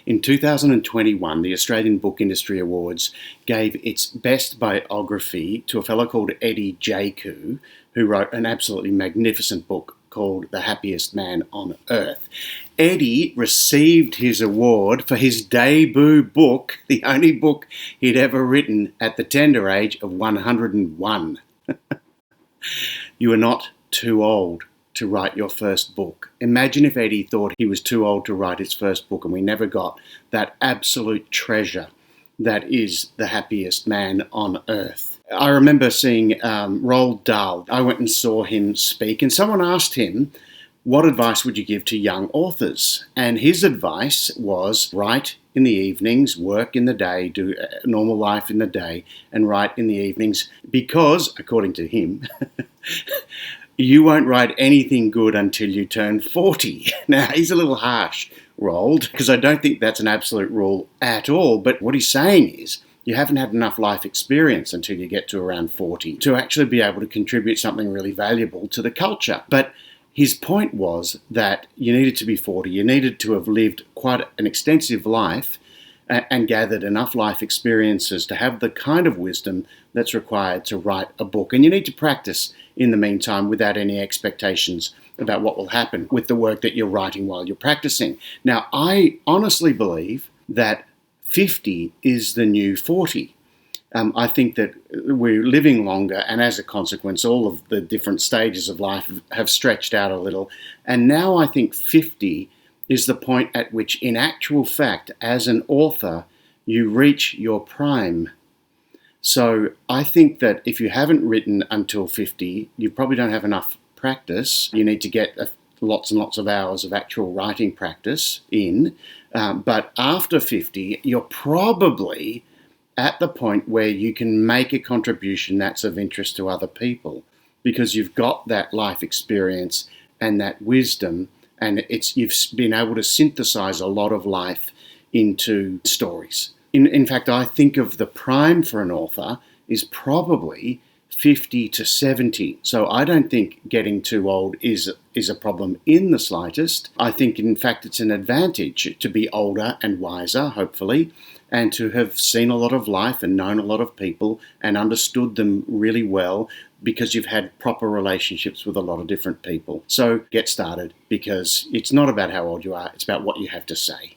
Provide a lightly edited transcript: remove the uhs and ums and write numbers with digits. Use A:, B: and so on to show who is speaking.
A: In 2021, the Australian Book Industry Awards gave its best biography to a fellow called Eddie Jaku, who wrote an absolutely magnificent book called The Happiest Man on Earth. Eddie received his award for his debut book, the only book he'd ever written, at the tender age of 101. You are not too old to write your first book. Imagine if Eddie thought he was too old to write his first book and we never got that absolute treasure that is The Happiest Man on Earth. I remember seeing Roald Dahl. I went and saw him speak, and someone asked him, what advice would you give to young authors? And his advice was, write in the evenings, work in the day, do a normal life in the day, and write in the evenings, because, according to him, you won't write anything good until you turn 40. Now, he's a little harsh, Roald, because I don't think that's an absolute rule at all. But what he's saying is, you haven't had enough life experience until you get to around 40 to actually be able to contribute something really valuable to the culture. But his point was that you needed to be 40, you needed to have lived quite an extensive life and gathered enough life experiences to have the kind of wisdom that's required to write a book. And you need to practice in the meantime without any expectations about what will happen with the work that you're writing while you're practicing. Now, I honestly believe that 50 is the new 40. I think that we're living longer, and as a consequence, all of the different stages of life have stretched out a little. And now I think 50 is the point at which, in actual fact, as an author, you reach your prime. So I think that if you haven't written until 50, you probably don't have enough practice. You need to get lots and lots of hours of actual writing practice in. But after 50, you're probably at the point where you can make a contribution that's of interest to other people, because you've got that life experience and that wisdom, and you've been able to synthesize a lot of life into stories. In fact, I think of the prime for an author is probably 50 to 70. So I don't think getting too old is a problem in the slightest. I think, in fact, it's an advantage to be older and wiser, hopefully, and to have seen a lot of life and known a lot of people and understood them really well, because you've had proper relationships with a lot of different people. So get started, because it's not about how old you are, it's about what you have to say.